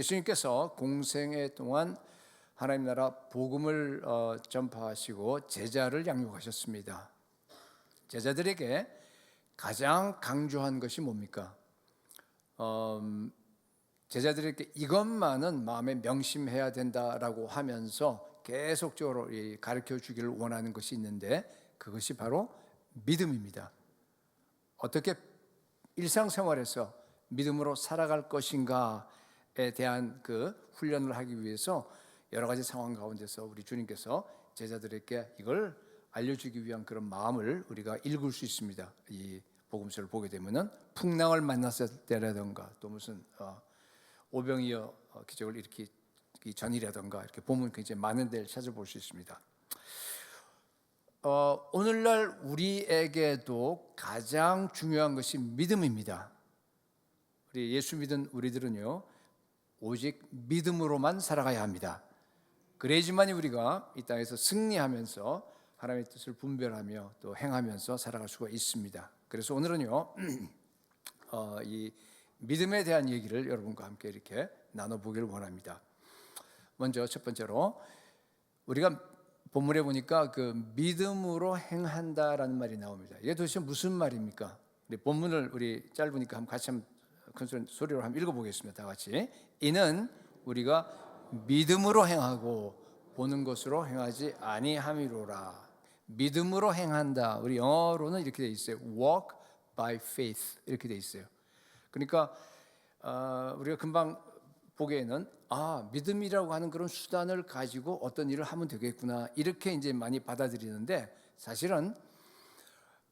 예수님께서 공생애 동안 하나님 나라 복음을 전파하시고 제자를 양육하셨습니다. 제자들에게 가장 강조한 것이 뭡니까? 제자들에게 이것만은 마음에 명심해야 된다라고 하면서 계속적으로 가르쳐 주기를 원하는 것이 있는데, 그것이 바로 믿음입니다. 어떻게 일상생활에서 믿음으로 살아갈 것인가에 대한 그 훈련을 하기 위해서 여러 가지 상황 가운데서 우리 주님께서 제자들에게 이걸 알려주기 위한 그런 마음을 우리가 읽을 수 있습니다. 이 복음서를 보게 되면은 풍랑을 만났을 때라든가, 또 무슨 오병이어 기적을 일으키기 전이라든가, 이렇게 보면 굉장히 많은 데를 찾아볼 수 있습니다. 오늘날 우리에게도 가장 중요한 것이 믿음입니다. 우리 예수 믿은 우리들은요, 오직 믿음으로만 살아가야 합니다. 그래야지만 우리가 이 땅에서 승리하면서 하나님의 뜻을 분별하며 또 행하면서 살아갈 수가 있습니다. 그래서 오늘은요, 이 믿음에 대한 얘기를 여러분과 함께 이렇게 나눠보기를 원합니다. 먼저 첫 번째로, 우리가 본문에 보니까 그 믿음으로 행한다라는 말이 나옵니다. 이게 도대체 무슨 말입니까? 우리 본문을 우리 짧으니까 한번 같이 큰 소리로 한번 읽어보겠습니다. 다 같이. 이는 우리가 믿음으로 행하고 보는 것으로 행하지 아니함이로라. 믿음으로 행한다. 우리 영어로는 이렇게 돼 있어요. Walk by faith 이렇게 돼 있어요. 그러니까 우리가 금방 보기에는 믿음이라고 하는 그런 수단을 가지고 어떤 일을 하면 되겠구나, 이렇게 이제 많이 받아들이는데, 사실은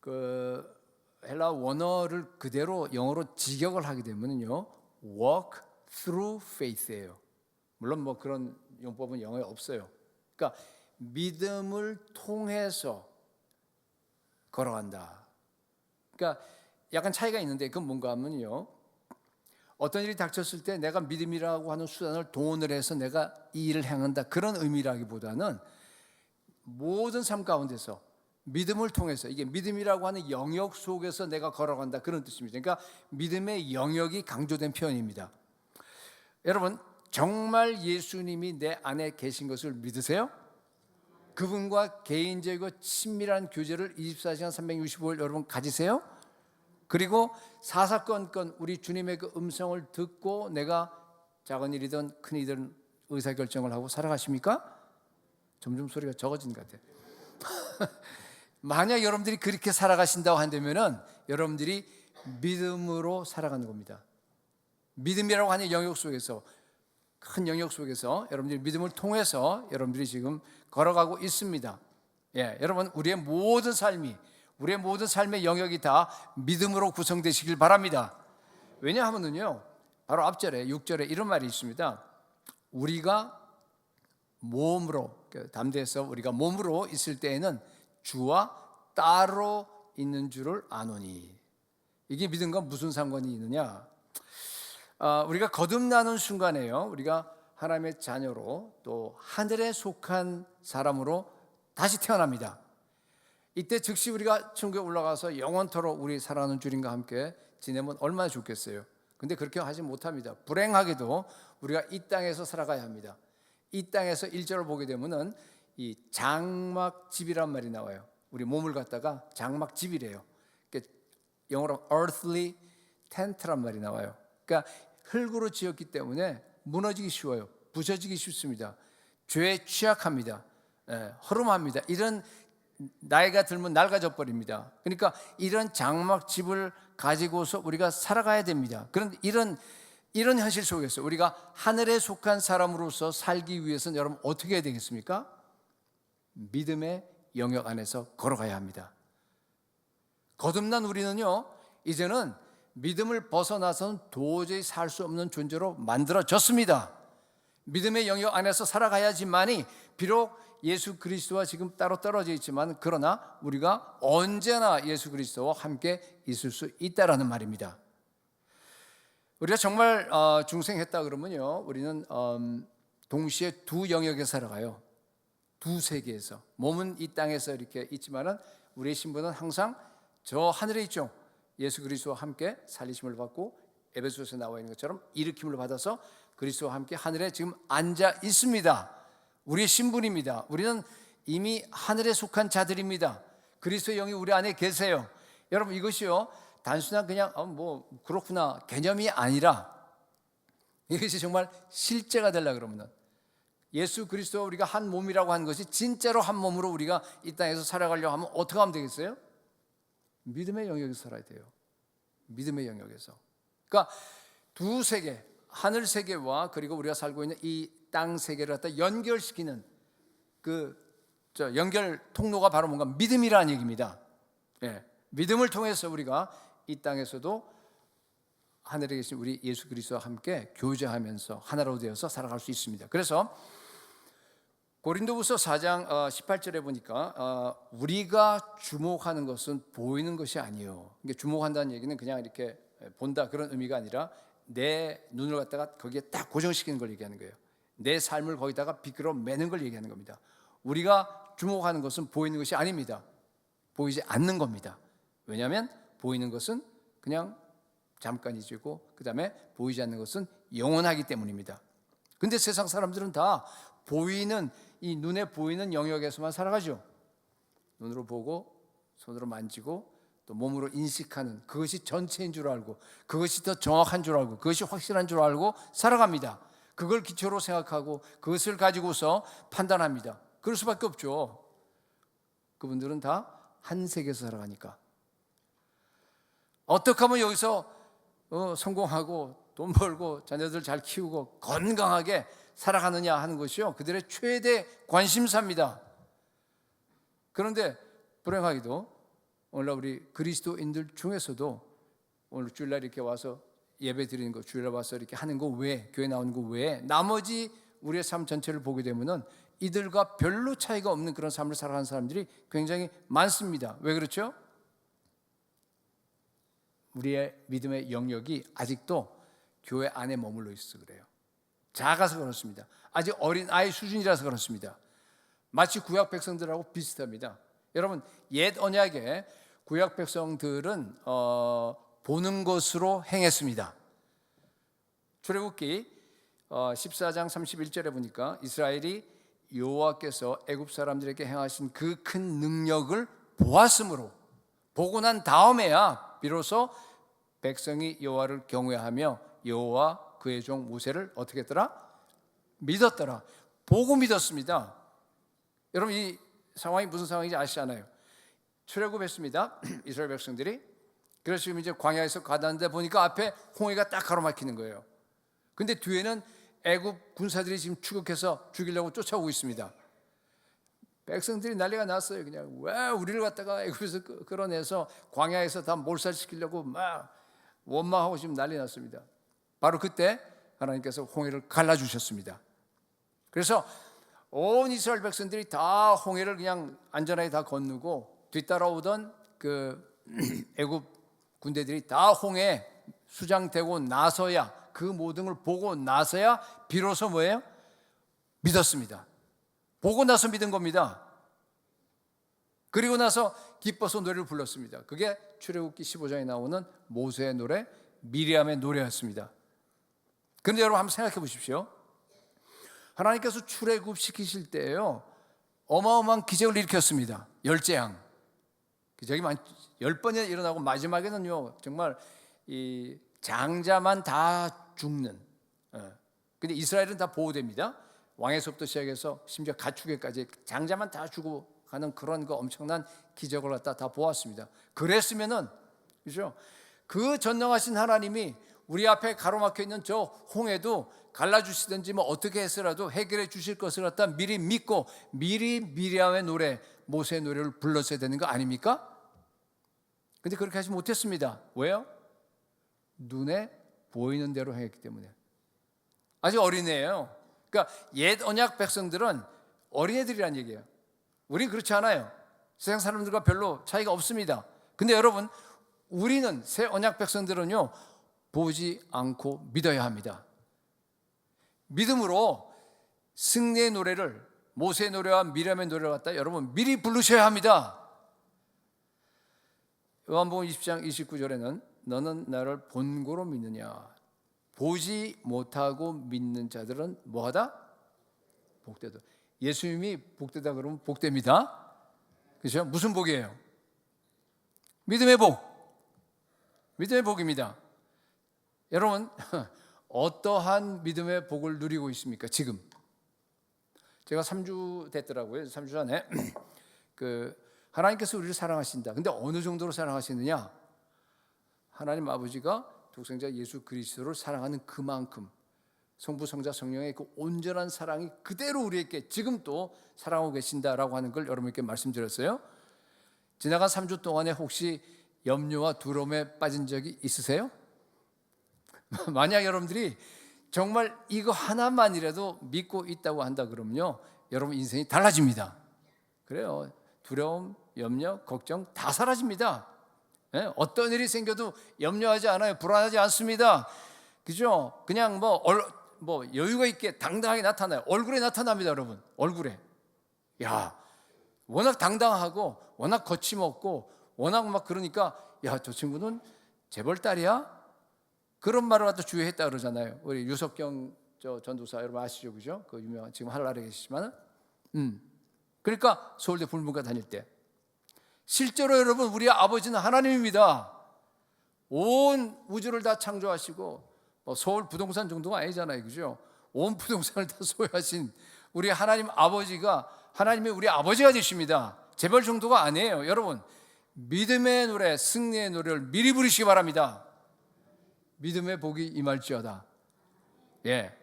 그 헬라 원어를 그대로 영어로 직역을 하게 되면요, walk through faith예요. 물론 뭐 그런 용법은 영어에 없어요. 그러니까 믿음을 통해서 걸어간다. 그러니까 약간 차이가 있는데, 그건 뭔가 하면요, 어떤 일이 닥쳤을 때 내가 믿음이라고 하는 수단을 동원을 해서 내가 이 일을 행한다, 그런 의미라기보다는 모든 삶 가운데서 믿음을 통해서, 이게 믿음이라고 하는 영역 속에서 내가 걸어간다, 그런 뜻입니다. 그러니까 믿음의 영역이 강조된 표현입니다. 여러분, 정말 예수님이 내 안에 계신 것을 믿으세요? 그분과 개인적이고 친밀한 교제를 24시간 365일 여러분 가지세요? 그리고 사사건건 우리 주님의 그 음성을 듣고 내가 작은 일이든 큰 일이든 의사결정을 하고 살아가십니까? 점점 소리가 적어지는 것 같아요. 만약 여러분들이 그렇게 살아가신다고 한다면은 여러분들이 믿음으로 살아가는 겁니다. 믿음이라고 하는 영역 속에서, 큰 영역 속에서 여러분들이 믿음을 통해서 여러분들이 지금 걸어가고 있습니다. 여러분, 우리의 모든 삶의 영역이 다 믿음으로 구성되시길 바랍니다. 왜냐하면요, 바로 앞절에 6절에 이런 말이 있습니다. 우리가 몸으로, 담대해서 우리가 몸으로 있을 때에는 주와 따로 있는 줄을 아노니. 이게 믿음과 무슨 상관이 있느냐? 우리가 거듭나는 순간에요, 우리가 하나님의 자녀로 또 하늘에 속한 사람으로 다시 태어납니다. 이때 즉시 우리가 천국에 올라가서 영원토록 우리 사랑하는 주님과 함께 지내면 얼마나 좋겠어요. 근데 그렇게 하지 못합니다. 불행하게도 우리가 이 땅에서 살아가야 합니다. 이 땅에서 1절을 보게 되면은 이 장막집이란 말이 나와요. 우리 몸을 갖다가 장막집이래요. 영어로 earthly tent란 말이 나와요. 그러니까 흙으로 지었기 때문에 무너지기 쉬워요. 부서지기 쉽습니다. 죄에 취약합니다. 허름합니다. 이런 나이가 들면 낡아져 버립니다. 그러니까 이런 장막집을 가지고서 우리가 살아가야 됩니다. 그런데 이런 현실 속에서 우리가 하늘에 속한 사람으로서 살기 위해서는 여러분 어떻게 해야 되겠습니까? 믿음의 영역 안에서 걸어가야 합니다. 거듭난 우리는요, 이제는 믿음을 벗어나서는 도저히 살 수 없는 존재로 만들어졌습니다. 믿음의 영역 안에서 살아가야지만이, 비록 예수 그리스도와 지금 따로 떨어져 있지만, 그러나 우리가 언제나 예수 그리스도와 함께 있을 수 있다라는 말입니다. 우리가 정말 중생했다 그러면요, 우리는 동시에 두 영역에 살아가요. 두 세계에서. 몸은 이 땅에서 이렇게 있지만은 우리의 신분은 항상 저 하늘에 있죠. 예수 그리스도와 함께 살리심을 받고 에베소서에 나와 있는 것처럼 일으킴을 받아서 그리스도와 함께 하늘에 지금 앉아 있습니다. 우리의 신분입니다. 우리는 이미 하늘에 속한 자들입니다. 그리스도의 영이 우리 안에 계세요. 여러분, 이것이요 단순한 그냥 뭐 그렇구나 개념이 아니라 이것이 정말 실제가 되려고 그러면 예수 그리스도와 우리가 한 몸이라고 하는 것이 진짜로 한 몸으로 우리가 이 땅에서 살아가려고 하면 어떻게 하면 되겠어요? 믿음의 영역에서 살아야 돼요. 믿음의 영역에서. 그러니까 두 세계, 하늘 세계와 그리고 우리가 살고 있는 이 땅 세계를 갖다 연결시키는 연결 통로가 바로 뭔가 믿음이라는 얘기입니다. 예, 믿음을 통해서 우리가 이 땅에서도 하늘에 계신 우리 예수 그리스도와 함께 교제하면서 하나로 되어서 살아갈 수 있습니다. 그래서 고린도후서 4장 18절에 보니까 우리가 주목하는 것은 보이는 것이 아니에요. 주목한다는 얘기는 그냥 이렇게 본다 그런 의미가 아니라 내 눈을 갖다가 거기에 딱 고정시키는 걸 얘기하는 거예요. 내 삶을 거기다가 비틀어 매는 걸 얘기하는 겁니다. 우리가 주목하는 것은 보이는 것이 아닙니다. 보이지 않는 겁니다. 왜냐하면 보이는 것은 그냥 잠깐이지고 그 다음에 보이지 않는 것은 영원하기 때문입니다. 근데 세상 사람들은 다 보이는 이 눈에 보이는 영역에서만 살아가죠. 눈으로 보고 손으로 만지고 또 몸으로 인식하는 그것이 전체인 줄 알고 그것이 더 정확한 줄 알고 그것이 확실한 줄 알고 살아갑니다. 그걸 기초로 생각하고 그것을 가지고서 판단합니다. 그럴 수밖에 없죠. 그분들은 다 한 세계에서 살아가니까. 어떻게 하면 여기서 성공하고 돈 벌고 자녀들 잘 키우고 건강하게 살아가느냐 하는 것이요 그들의 최대 관심사입니다. 그런데 불행하게도 오늘날 우리 그리스도인들 중에서도 오늘 주일날 이렇게 와서 예배 드리는 거, 주일날 와서 이렇게 하는 거 외에, 교회 나오는 거 외에 나머지 우리의 삶 전체를 보게 되면은 이들과 별로 차이가 없는 그런 삶을 살아가는 사람들이 굉장히 많습니다. 왜 그렇죠? 우리의 믿음의 영역이 아직도 교회 안에 머물러 있어서 그래요. 작아서 그렇습니다. 아직 어린 아이 수준이라서 그렇습니다. 마치 구약 백성들하고 비슷합니다. 여러분, 옛 언약의 구약 백성들은 보는 것으로 행했습니다. 출애굽기 14장 31절에 보니까 이스라엘이 여호와께서 애굽 사람들에게 행하신 그 큰 능력을 보았으므로 보고 난 다음에야 비로소 백성이 여호와를 경외하며 여호와 그의 종 모세를 어떻게 했더라? 믿었더라. 보고 믿었습니다. 여러분, 이 상황이 무슨 상황인지 아시잖아요. 출애굽했습니다. 이스라엘 백성들이. 그래서 지금 이제 광야에서 가다는데 보니까 앞에 홍해가 딱 가로막히는 거예요. 근데 뒤에는 애굽 군사들이 지금 추격해서 죽이려고 쫓아오고 있습니다. 백성들이 난리가 났어요. 그냥 왜 우리를 갖다가 애굽에서 끌어내서 광야에서 다 몰살시키려고 막 원망하고 지금 난리 났습니다. 바로 그때 하나님께서 홍해를 갈라주셨습니다. 그래서 온 이스라엘 백성들이 다 홍해를 그냥 안전하게 다 건너고 뒤따라오던 그 애굽 군대들이 다 홍해에 수장되고 나서야 그 모든 걸 보고 나서야 비로소 뭐예요? 믿었습니다. 보고 나서 믿은 겁니다. 그리고 나서 기뻐서 노래를 불렀습니다. 그게 출애굽기 15장에 나오는 모세의 노래, 미리암의 노래였습니다. 그런데 여러분 한번 생각해 보십시오. 하나님께서 출애굽시키실 때에요 어마어마한 기적을 일으켰습니다. 열재앙 기적이 10번이나 일어나고 마지막에는요 정말 이 장자만 다 죽는. 근데 이스라엘은 다 보호됩니다. 왕에서부터 시작해서 심지어 가축에까지 장자만 다 죽어가는 그런 거 엄청난 기적을 갖다 다 보았습니다. 그랬으면은 그죠? 그 전능하신 하나님이 우리 앞에 가로막혀 있는 저 홍해도 갈라주시든지 뭐 어떻게 해서라도 해결해 주실 것을 갖다 미리 믿고 미리 미리암의 노래, 모세의 노래를 불렀어야 되는 거 아닙니까? 근데 그렇게 하지 못했습니다. 왜요? 눈에 보이는 대로 행했기 때문에. 아직 어린애예요. 그러니까 옛 언약 백성들은 어린애들이란 얘기예요. 우린 그렇지 않아요. 세상 사람들과 별로 차이가 없습니다. 근데 여러분, 우리는 새 언약 백성들은요 보지 않고 믿어야 합니다. 믿음으로 승리의 노래를, 모세의 노래와 미리암의 노래를 갖다 여러분 미리 부르셔야 합니다. 요한복음 20장 29절에는 너는 나를 본고로 믿느냐, 보지 못하고 믿는 자들은 뭐하다? 복되다. 예수님이 복되다 그러면 복됩니다. 그렇죠? 무슨 복이에요? 믿음의 복. 믿음의 복입니다. 여러분, 어떠한 믿음의 복을 누리고 있습니까? 지금 제가 3주 됐더라고요. 3주 전에 하나님께서 우리를 사랑하신다. 근데 어느 정도로 사랑하시느냐? 하나님 아버지가 독생자 예수 그리스도를 사랑하는 그만큼 성부, 성자, 성령의 그 온전한 사랑이 그대로 우리에게 지금 또 사랑하고 계신다라고 하는 걸 여러분께 말씀드렸어요. 지나간 3주 동안에 혹시 염려와 두려움에 빠진 적이 있으세요? 만약 여러분들이 정말 이거 하나만이라도 믿고 있다고 한다 그러면요, 여러분 인생이 달라집니다. 그래요. 두려움, 염려, 걱정 다 사라집니다. 어떤 일이 생겨도 염려하지 않아요. 불안하지 않습니다. 그죠? 그냥 뭐 여유가 있게 당당하게 나타나요. 얼굴에 나타납니다, 여러분. 얼굴에. 야, 워낙 당당하고 워낙 거침없고 워낙 막 그러니까 야, 저 친구는 재벌딸이야? 그런 말을 갖다 주위에 했다 그러잖아요. 우리 유석경 전도사 여러분 아시죠? 그죠? 그 유명한 지금 한라에 계시지만은 그러니까 서울대 불문과 다닐 때 실제로 여러분 우리 아버지는 하나님입니다. 온 우주를 다 창조하시고 서울 부동산 정도가 아니잖아요. 그죠? 온 부동산을 다 소유하신 우리 하나님 아버지가 하나님이 우리 아버지가 되십니다. 재벌 정도가 아니에요. 여러분 믿음의 노래, 승리의 노래를 미리 부르시기 바랍니다. 믿음의 복이 임할지어다. 예.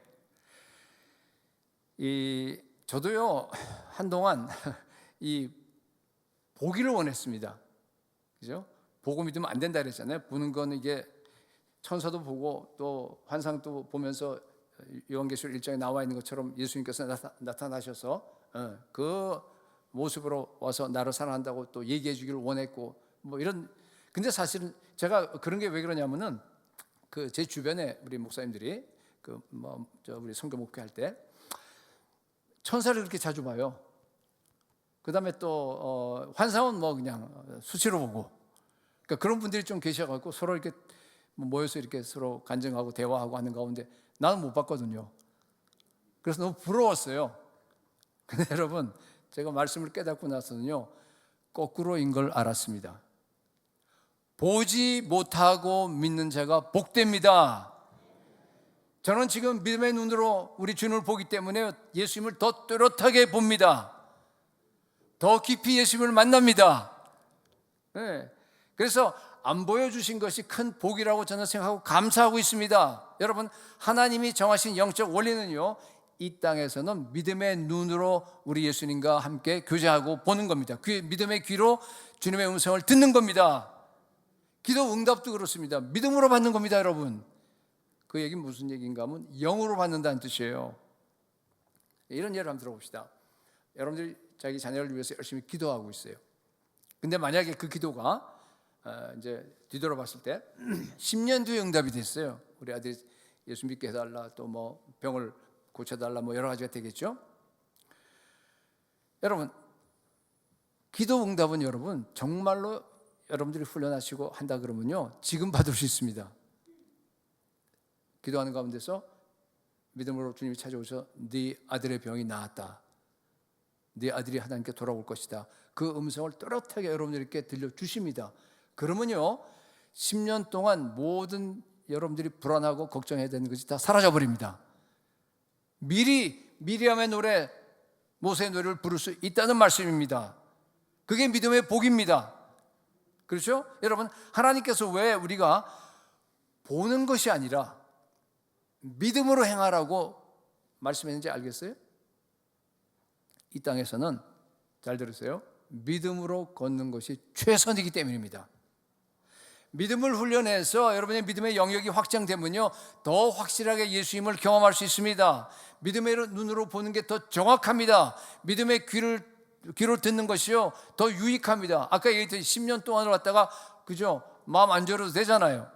저도요 한동안 이 보기를 원했습니다. 그죠? 보고 믿으면 안 된다 그랬잖아요. 보는 건 이게 천사도 보고 또 환상도 보면서 요한계시록 1장에 나와 있는 것처럼 예수님께서 나타나셔서 그 모습으로 와서 나를 사랑한다고 또 얘기해 주기를 원했고 뭐 이런. 근데 사실은 제가 그런 게 왜 그러냐면은 제 주변에 우리 목사님들이 우리 선교 목회할 때 천사를 그렇게 자주 봐요. 그 다음에 또 환상은 뭐 그냥 수치로 보고. 그러니까 그런 분들이 좀 계셔갖고 서로 이렇게 모여서 이렇게 서로 간증하고 대화하고 하는 가운데 나는 못 봤거든요. 그래서 너무 부러웠어요. 근데 여러분 제가 말씀을 깨닫고 나서는요 거꾸로인 걸 알았습니다. 보지 못하고 믿는 자가 복됩니다. 저는 지금 믿음의 눈으로 우리 주님을 보기 때문에 예수님을 더 뚜렷하게 봅니다. 더 깊이 예수님을 만납니다. 네. 그래서 안 보여주신 것이 큰 복이라고 저는 생각하고 감사하고 있습니다. 여러분 하나님이 정하신 영적 원리는요 이 땅에서는 믿음의 눈으로 우리 예수님과 함께 교제하고 보는 겁니다. 믿음의 귀로 주님의 음성을 듣는 겁니다. 기도 응답도 그렇습니다. 믿음으로 받는 겁니다, 여러분. 그 얘기는 무슨 얘기인가 하면 영으로 받는다는 뜻이에요. 이런 예를 한번 들어봅시다. 여러분들이 자기 자녀를 위해서 열심히 기도하고 있어요. 근데 만약에 그 기도가 이제 뒤돌아봤을 때 10년 뒤에 응답이 됐어요. 우리 아들이 예수 믿게 해달라, 또 뭐 병을 고쳐달라, 뭐 여러 가지가 되겠죠. 여러분 기도 응답은 여러분 정말로 여러분들이 훈련하시고 한다 그러면요 지금 받을 수 있습니다. 기도하는 가운데서 믿음으로 주님이 찾아오셔서 네 아들의 병이 나았다, 네 아들이 하나님께 돌아올 것이다, 그 음성을 또렷하게 여러분들께 들려주십니다. 그러면요 10년 동안 모든 여러분들이 불안하고 걱정해야 되는 것이 다 사라져버립니다. 미리암의 노래, 모세의 노래를 부를 수 있다는 말씀입니다. 그게 믿음의 복입니다. 그렇죠? 여러분 하나님께서 왜 우리가 보는 것이 아니라 믿음으로 행하라고 말씀했는지 알겠어요? 이 땅에서는 잘 들으세요. 믿음으로 걷는 것이 최선이기 때문입니다. 믿음을 훈련해서 여러분의 믿음의 영역이 확장되면요 더 확실하게 예수님을 경험할 수 있습니다. 믿음의 눈으로 보는 게 더 정확합니다. 믿음의 귀로 듣는 것이요 더 유익합니다. 아까 얘기했듯이 10년 동안을 왔다가 그죠 마음 안 졸여도 되잖아요.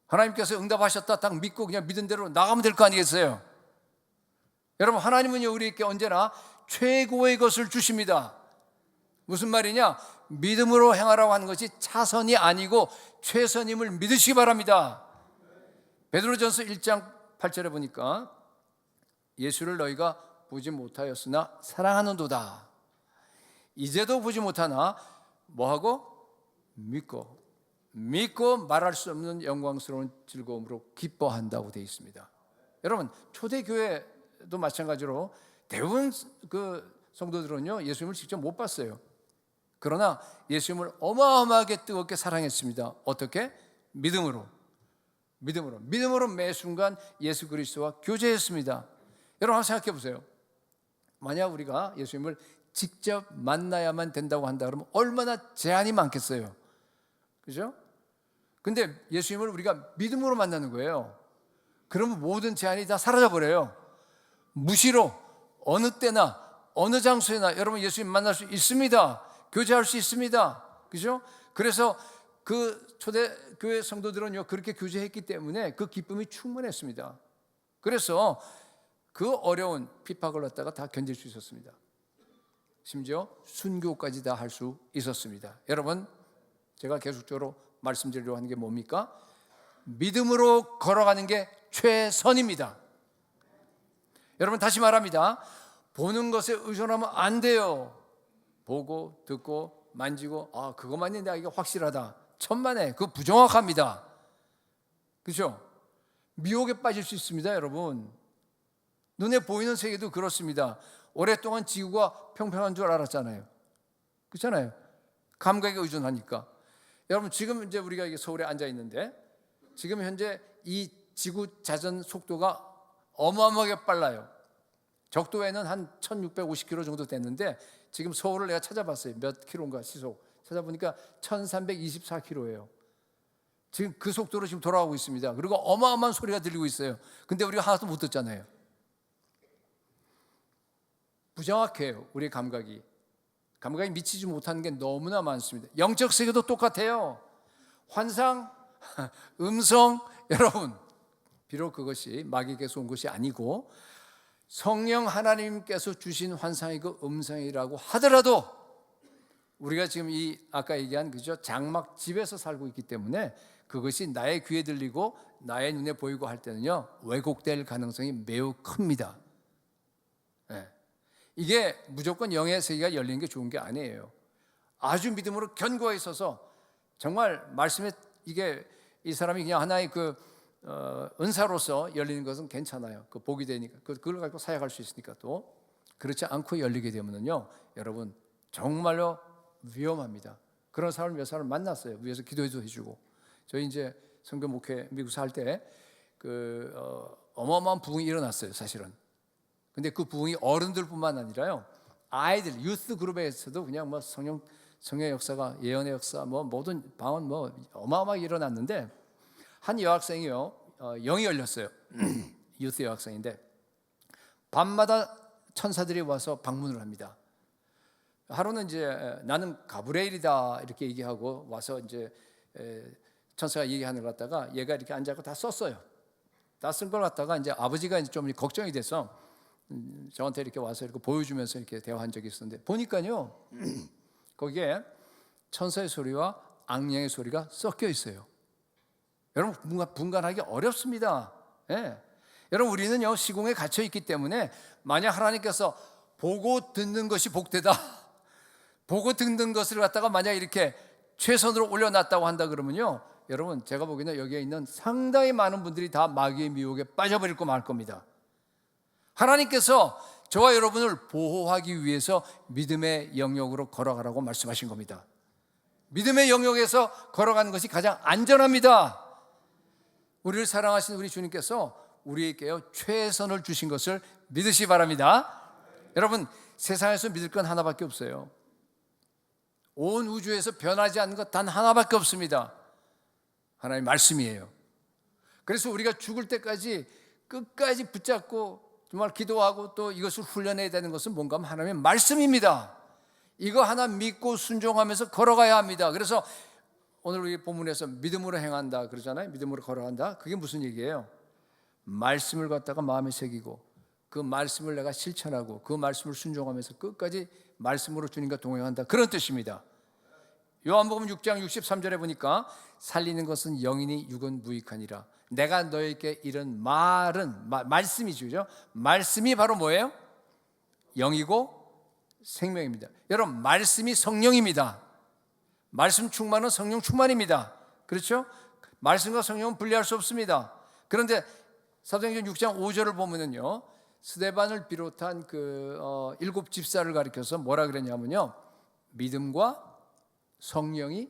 하나님께서 응답하셨다 딱 믿고 그냥 믿은 대로 나가면 될 거 아니겠어요? 여러분 하나님은요 우리에게 언제나 최고의 것을 주십니다. 무슨 말이냐? 믿음으로 행하라고 하는 것이 차선이 아니고 최선임을 믿으시기 바랍니다. 베드로전서 1장 8절에 보니까 예수를 너희가 보지 못하였으나 사랑하는도다. 이제도 보지 못하나 뭐하고? 믿고 말할 수 없는 영광스러운 즐거움으로 기뻐한다고 되어 있습니다. 여러분, 초대교회도 마찬가지로 대부분 그 성도들은요 예수님을 직접 못 봤어요. 그러나 예수님을 어마어마하게 뜨겁게 사랑했습니다. 어떻게? 믿음으로 매 순간 예수 그리스도와 교제했습니다. 여러분 한번 생각해 보세요. 만약 우리가 예수님을 직접 만나야만 된다고 한다 그러면 얼마나 제한이 많겠어요. 그죠? 근데 예수님을 우리가 믿음으로 만나는 거예요. 그러면 모든 제한이 다 사라져 버려요. 무시로 어느 때나 어느 장소에나 여러분 예수님 만날 수 있습니다. 교제할 수 있습니다. 그죠? 그래서 그 초대교회 성도들은요 그렇게 교제했기 때문에 그 기쁨이 충분했습니다. 그래서 그 어려운 핍박을 갖다가 다 견딜 수 있었습니다. 심지어 순교까지 다 할 수 있었습니다. 여러분, 제가 계속적으로 말씀드리려고 하는 게 뭡니까? 믿음으로 걸어가는 게 최선입니다. 여러분 다시 말합니다. 보는 것에 의존하면 안 돼요. 보고 듣고 만지고 그것만이 내가 이게 확실하다. 천만에 그거 부정확합니다. 그렇죠? 미혹에 빠질 수 있습니다. 여러분, 눈에 보이는 세계도 그렇습니다. 오랫동안 지구가 평평한 줄 알았잖아요. 그렇잖아요. 감각에 의존하니까. 여러분 지금 이제 우리가 서울에 앉아 있는데 지금 현재 이 지구 자전 속도가 어마어마하게 빨라요. 적도에는 한 1650km 정도 됐는데 지금 서울을 내가 찾아봤어요. 몇 킬로인가 시속 찾아보니까 1324km예요. 지금 그 속도로 지금 돌아가고 있습니다. 그리고 어마어마한 소리가 들리고 있어요. 근데 우리가 하나도 못 듣잖아요. 부정확해요. 우리의 감각이 미치지 못하는 게 너무나 많습니다. 영적 세계도 똑같아요. 환상, 음성, 여러분 비록 그것이 마귀에게서 온 것이 아니고 성령 하나님께서 주신 환상이고 음성이라고 하더라도 우리가 지금 이 아까 얘기한 그죠 장막 집에서 살고 있기 때문에 그것이 나의 귀에 들리고 나의 눈에 보이고 할 때는요 왜곡될 가능성이 매우 큽니다. 네. 이게 무조건 영의 세계가 열리는 게 좋은 게 아니에요. 아주 믿음으로 견고해 있어서 정말 말씀에 이게 이 사람이 그냥 하나의 은사로서 열리는 것은 괜찮아요. 그 복이 되니까 그걸 가지고 사역할 수 있으니까. 또 그렇지 않고 열리게 되면은요 여러분 정말로 위험합니다. 그런 사람을 몇 사람 만났어요. 위에서 기도해도 해주고. 저희 이제 선교 목회 미국에서 할 때 어마어마한 부흥이 일어났어요. 사실은. 근데 그 부흥이 어른들뿐만 아니라요 아이들 유스 그룹에서도 그냥 뭐 성령 역사가 예언의 역사 뭐 모든 방언 뭐 어마어마하게 일어났는데 한 여학생이요 영이 열렸어요. 유스 여학생인데 밤마다 천사들이 와서 방문을 합니다. 하루는 이제 나는 가브리엘이다 이렇게 얘기하고 와서 이제 천사가 얘기하는 걸 갖다가 얘가 이렇게 앉아서 다 썼어요. 다 쓴 걸 갖다가 이제 아버지가 이제 좀 걱정이 돼서 저한테 이렇게 와서 이렇게 보여주면서 이렇게 대화한 적이 있었는데 보니까요 거기에 천사의 소리와 악령의 소리가 섞여 있어요. 여러분 분간하기 어렵습니다. 예. 여러분 우리는요 시공에 갇혀 있기 때문에 만약 하나님께서 보고 듣는 것이 복되다 보고 듣는 것을 갖다가 만약 이렇게 최선으로 올려놨다고 한다 그러면요 여러분 제가 보기에는 여기에 있는 상당히 많은 분들이 다 마귀의 미혹에 빠져버릴 거 말 겁니다. 하나님께서 저와 여러분을 보호하기 위해서 믿음의 영역으로 걸어가라고 말씀하신 겁니다. 믿음의 영역에서 걸어가는 것이 가장 안전합니다. 우리를 사랑하신 우리 주님께서 우리에게 최선을 주신 것을 믿으시기 바랍니다. 여러분 세상에서 믿을 건 하나밖에 없어요. 온 우주에서 변하지 않는 것 단 하나밖에 없습니다. 하나님의 말씀이에요. 그래서 우리가 죽을 때까지 끝까지 붙잡고 정말 기도하고 또 이것을 훈련해야 되는 것은 뭔가 하면 하나님의 말씀입니다. 이거 하나 믿고 순종하면서 걸어가야 합니다. 그래서 오늘 우리 본문에서 믿음으로 행한다 그러잖아요. 믿음으로 걸어간다. 그게 무슨 얘기예요? 말씀을 갖다가 마음에 새기고 그 말씀을 내가 실천하고 그 말씀을 순종하면서 끝까지 말씀으로 주님과 동행한다. 그런 뜻입니다. 요한복음 6장 63절에 보니까 살리는 것은 영이니 육은 무익하니라. 내가 너에게 이런 말은 말씀이죠. 그죠? 말씀이 바로 뭐예요? 영이고 생명입니다. 여러분, 말씀이 성령입니다. 말씀 충만은 성령 충만입니다. 그렇죠? 말씀과 성령은 분리할 수 없습니다. 그런데 사도행전 6장 5절을 보면은요, 스데반을 비롯한 일곱 집사를 가리켜서 뭐라 그랬냐면요, 믿음과 성령이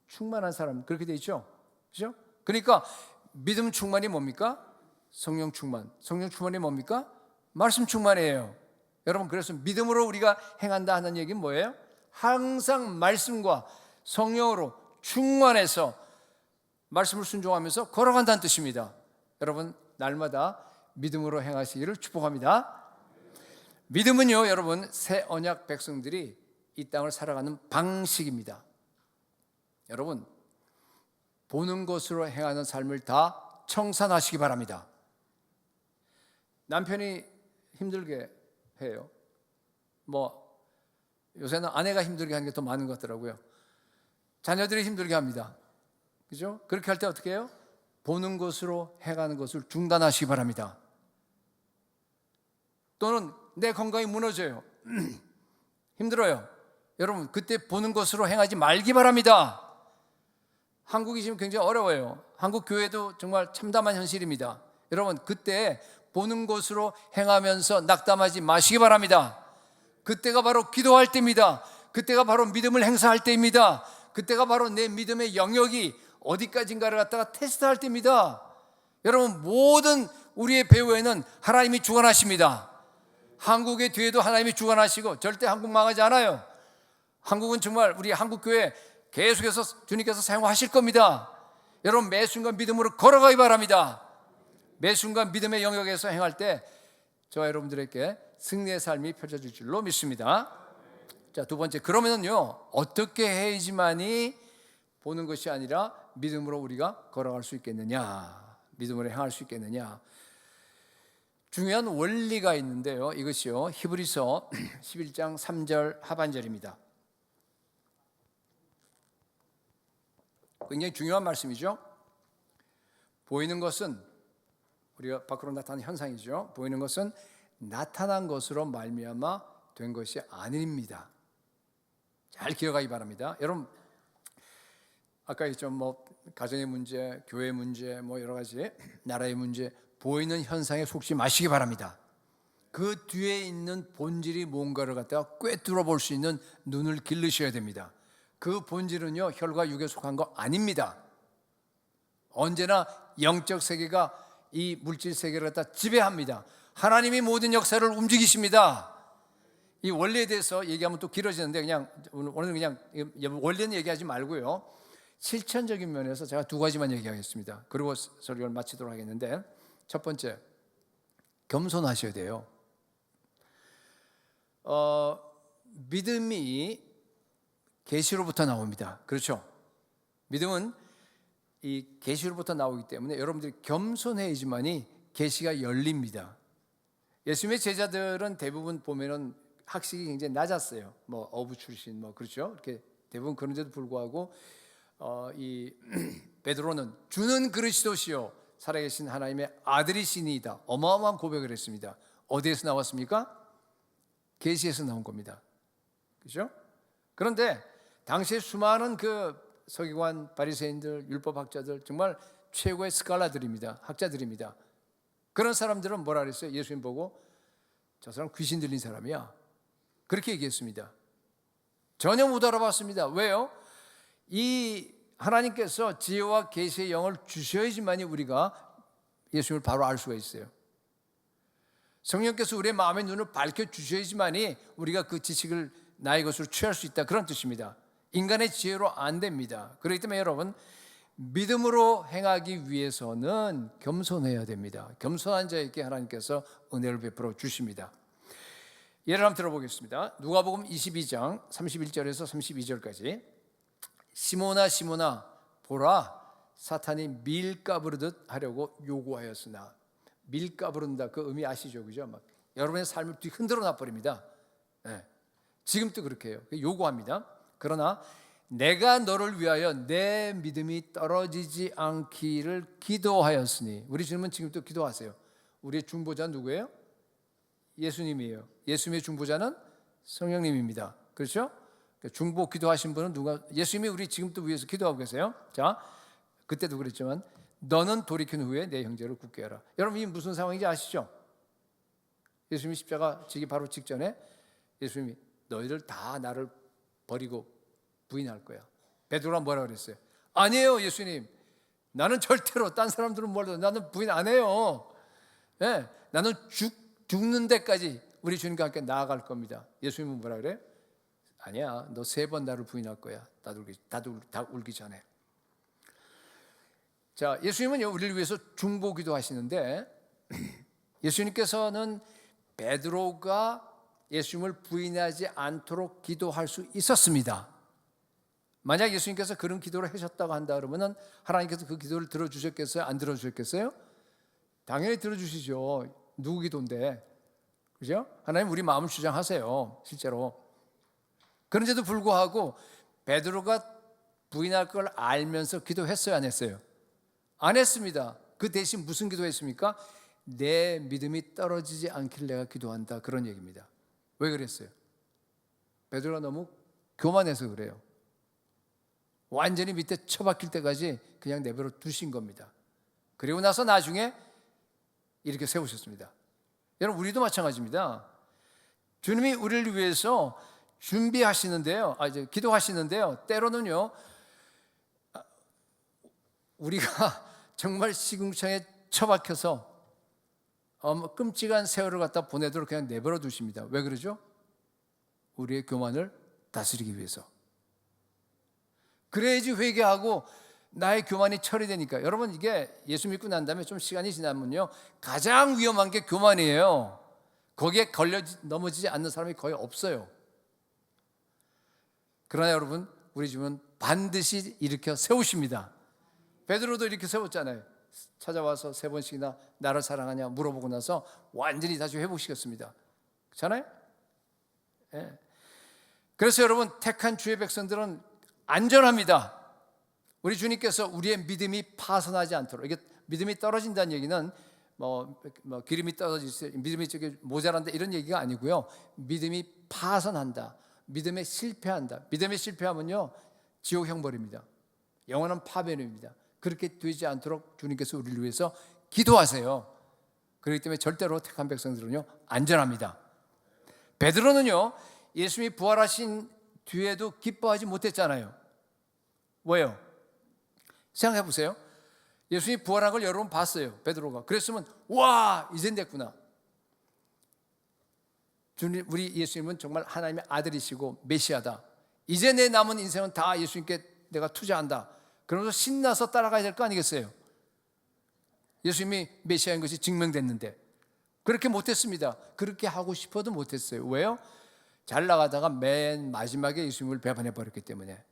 충만한 사람, 그렇게 돼 있죠. 그렇죠? 그러니까 믿음 충만이 뭡니까? 성령 충만. 성령 충만이 뭡니까? 말씀 충만이에요. 여러분, 그래서 믿음으로 우리가 행한다 하는 얘기는 뭐예요? 항상 말씀과 성령으로 충만해서 말씀을 순종하면서 걸어간다는 뜻입니다. 여러분, 날마다 믿음으로 행하시기를 축복합니다. 믿음은요, 여러분, 새 언약 백성들이 이 땅을 살아가는 방식입니다. 여러분, 보는 것으로 행하는 삶을 다 청산하시기 바랍니다. 남편이 힘들게 해요. 요새는 아내가 힘들게 하는 게 더 많은 것 같더라고요. 자녀들이 힘들게 합니다. 그죠? 그렇게 할 때 어떻게 해요? 보는 것으로 행하는 것을 중단하시기 바랍니다. 또는 내 건강이 무너져요. 힘들어요. 여러분, 그때 보는 것으로 행하지 말기 바랍니다. 한국이 지금 굉장히 어려워요. 한국 교회도 정말 참담한 현실입니다. 여러분, 그때 보는 것으로 행하면서 낙담하지 마시기 바랍니다. 그때가 바로 기도할 때입니다. 그때가 바로 믿음을 행사할 때입니다. 그때가 바로 내 믿음의 영역이 어디까지인가를 갖다가 테스트할 때입니다. 여러분, 모든 우리의 배후에는 하나님이 주관하십니다. 한국의 뒤에도 하나님이 주관하시고 절대 한국 망하지 않아요. 한국은 정말 우리 한국교회 계속해서 주님께서 사용하실 겁니다. 여러분, 매 순간 믿음으로 걸어가기 바랍니다. 매 순간 믿음의 영역에서 행할 때 저와 여러분들에게 승리의 삶이 펼쳐질 줄로 믿습니다. 자, 두 번째, 그러면은요, 어떻게 해야지만이 보는 것이 아니라 믿음으로 우리가 걸어갈 수 있겠느냐, 믿음으로 행할 수 있겠느냐. 중요한 원리가 있는데요, 이것이요, 히브리서 11장 3절 하반절입니다. 굉장히 중요한 말씀이죠. 보이는 것은 우리가 밖으로 나타나는 현상이죠. 보이는 것은 나타난 것으로 말미암아 된 것이 아닙니다. 잘 기억하기 바랍니다. 여러분, 아까 했죠, 가정의 문제, 교회 문제, 여러 가지 나라의 문제, 보이는 현상에 속지 마시기 바랍니다. 그 뒤에 있는 본질이 뭔가를 갖다가 꿰뚫어 볼 수 있는 눈을 기르셔야 됩니다. 그 본질은요, 혈과 육에 속한 거 아닙니다. 언제나 영적 세계가 이 물질 세계를 갖다 지배합니다. 하나님이 모든 역사를 움직이십니다. 이 원리에 대해서 얘기하면 또 길어지는데 오늘 그냥 원리는 얘기하지 말고요, 실천적인 면에서 제가 두 가지만 얘기하겠습니다. 그리고 설교를 마치도록 하겠는데, 첫 번째, 겸손하셔야 돼요. 믿음이 계시로부터 나옵니다. 그렇죠? 믿음은 이 계시로부터 나오기 때문에 여러분들이 겸손해야지만이 계시가 열립니다. 예수님의 제자들은 대부분 보면은 학식이 굉장히 낮았어요. 어부 출신, 그렇죠? 이렇게 대부분 그런데도 불구하고 이 베드로는 주는 그리스도시요 살아계신 하나님의 아들이시니이다, 어마어마한 고백을 했습니다. 어디에서 나왔습니까? 계시에서 나온 겁니다. 그렇죠? 그런데 당시에 수많은 서기관, 바리새인들, 율법학자들, 정말 최고의 스칼라들입니다. 학자들입니다. 그런 사람들은 뭐라 그랬어요? 예수님 보고 저 사람 귀신 들린 사람이야, 그렇게 얘기했습니다. 전혀 못 알아봤습니다. 왜요? 이 하나님께서 지혜와 계시의 영을 주셔야지만이 우리가 예수님을 바로 알 수가 있어요. 성령께서 우리의 마음의 눈을 밝혀주셔야지만이 우리가 그 지식을 나의 것으로 취할 수 있다, 그런 뜻입니다. 인간의 지혜로 안 됩니다. 그렇기 때문에 여러분, 믿음으로 행하기 위해서는 겸손해야 됩니다. 겸손한 자에게 하나님께서 은혜를 베풀어 주십니다. 예를 한번 들어보겠습니다. 누가복음 22장 31절에서 32절까지. 시몬아 시몬아, 보라, 사탄이 밀 까부르듯 하려고 요구하였으나. 밀 까부른다, 그 의미 아시죠? 그죠? 여러분의 삶을 뒤 흔들어 놔버립니다. 네. 지금도 그렇게 해요. 요구합니다. 그러나 내가 너를 위하여 내 믿음이 떨어지지 않기를 기도하였으니. 우리 주님은 지금도 기도하세요. 우리의 중보자 누구예요? 예수님이에요. 예수님의 중보자는 성령님입니다. 그렇죠? 중보 기도하신 분은 누가? 예수님이 우리 지금도 위해서 기도하고 계세요. 자, 그때도 그랬지만 너는 돌이킨 후에 내 형제를 굳게 하라. 여러분 이 무슨 상황인지 아시죠? 예수님이 십자가 지기 바로 직전에 예수님이 너희들 다 나를 버리고 부인할 거야. 베드로가 뭐라 그랬어요? 아니에요 예수님, 나는 절대로 딴 사람들은 몰라도 나는 부인 안 해요. 네, 나는 죽는 데까지 우리 주님과 함께 나아갈 겁니다. 예수님은 뭐라 그래요? 아니야, 너 3번 나를 부인할 거야. 다 울기 전에. 자, 예수님은요 우리를 위해서 중보기도 하시는데 예수님께서는 베드로가 예수님을 부인하지 않도록 기도할 수 있었습니다. 만약 예수님께서 그런 기도를 하셨다고 한다 그러면은 하나님께서 그 기도를 들어주셨겠어요? 안 들어주셨겠어요? 당연히 들어주시죠. 누구 기도인데, 그죠? 하나님 우리 마음을 주장하세요. 실제로. 그런데도 불구하고 베드로가 부인할 걸 알면서 기도했어요, 안 했어요? 안 했습니다. 그 대신 무슨 기도했습니까? 내 믿음이 떨어지지 않길 내가 기도한다, 그런 얘기입니다. 왜 그랬어요? 베드로가 너무 교만해서 그래요. 완전히 밑에 처박힐 때까지 그냥 내버려 두신 겁니다. 그리고 나서 나중에 이렇게 세우셨습니다. 여러분 우리도 마찬가지입니다. 주님이 우리를 위해서 준비하시는데요, 이제 기도하시는데요, 때로는요 우리가 정말 시궁창에 처박혀서 끔찍한 세월을 갖다 보내도록 그냥 내버려 두십니다. 왜 그러죠? 우리의 교만을 다스리기 위해서. 그래야지 회개하고 나의 교만이 처리되니까. 여러분 이게 예수 믿고 난 다음에 좀 시간이 지나면요 가장 위험한 게 교만이에요. 거기에 넘어지지 않는 사람이 거의 없어요. 그러나 여러분 우리 주님은 반드시 일으켜 세우십니다. 베드로도 이렇게 세웠잖아요. 찾아와서 3번씩이나 나를 사랑하냐 물어보고 나서 완전히 다시 회복시켰습니다. 그렇잖아요? 네. 그래서 여러분 택한 주의 백성들은 안전합니다. 우리 주님께서 우리의 믿음이 파손하지 않도록. 이게 믿음이 떨어진다는 얘기는 기름이 떨어질 믿음이 모자란다 이런 얘기가 아니고요. 믿음이 파손한다. 믿음에 실패한다. 믿음에 실패하면요 지옥 형벌입니다. 영원한 파멸입니다. 그렇게 되지 않도록 주님께서 우리를 위해서 기도하세요. 그렇기 때문에 절대로 택한 백성들은요 안전합니다. 베드로는요 예수님이 부활하신 뒤에도 기뻐하지 못했잖아요. 왜요? 생각해 보세요. 예수님이 부활한 걸 여러분 봤어요. 베드로가. 그랬으면 와 이젠 됐구나. 주님, 우리 예수님은 정말 하나님의 아들이시고 메시아다. 이제 내 남은 인생은 다 예수님께 내가 투자한다. 그러면서 신나서 따라가야 될 거 아니겠어요? 예수님이 메시아인 것이 증명됐는데 그렇게 못했습니다. 그렇게 하고 싶어도 못했어요. 왜요? 잘 나가다가 맨 마지막에 예수님을 배반해 버렸기 때문에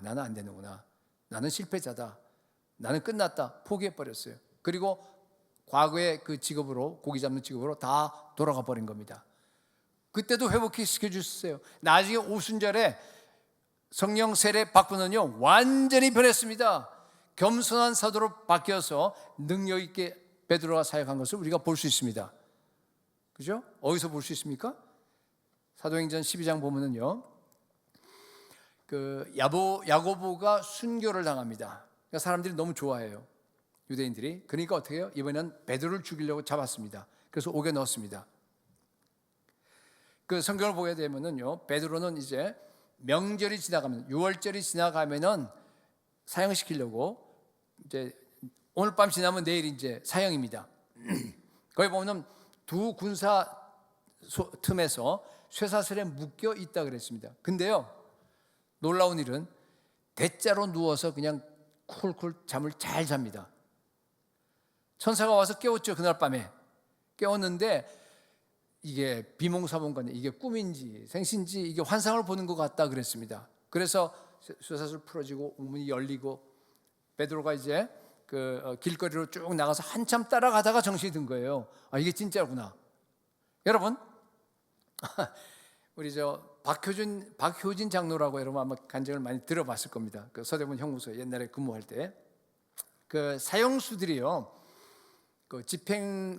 나는 안 되는구나. 나는 실패자다. 나는 끝났다. 포기해 버렸어요. 그리고 과거의 그 직업으로, 고기 잡는 직업으로 다 돌아가 버린 겁니다. 그때도 회복시켜 주셨어요. 나중에 오순절에 성령 세례 받고는요 완전히 변했습니다. 겸손한 사도로 바뀌어서 능력 있게 베드로가 사역한 것을 우리가 볼 수 있습니다. 그죠? 어디서 볼 수 있습니까? 사도행전 12장 보면은요 야고보가 순교를 당합니다. 그러니까 사람들이 너무 좋아해요, 유대인들이. 그러니까 어떻게 해요? 이번에는 베드로를 죽이려고 잡았습니다. 그래서 옥에 넣었습니다. 그 성경을 보게 되면은요 베드로는 이제 명절이 지나가면, 6월절이 지나가면은 사형시키려고, 이제 오늘 밤 지나면 내일 이제 사형입니다. 거기 보면 두 군사 틈에서 쇠사슬에 묶여 있다 그랬습니다. 근데요 놀라운 일은 대자로 누워서 그냥 쿨쿨 잠을 잘 잡니다. 천사가 와서 깨웠죠. 그날 밤에 깨웠는데 이게 비몽사몽간에 이게 꿈인지 생신지 이게 환상을 보는 것 같다 그랬습니다. 그래서 쇠사슬 풀어지고 옥문이 열리고 베드로가 이제 그 길거리로 쭉 나가서 한참 따라가다가 정신이 든 거예요. 이게 진짜구나. 여러분 우리 박효진 장로라고 여러분 아마 간증을 많이 들어봤을 겁니다. 그 서대문 형무소에 옛날에 근무할 때 그 사형수들이요, 그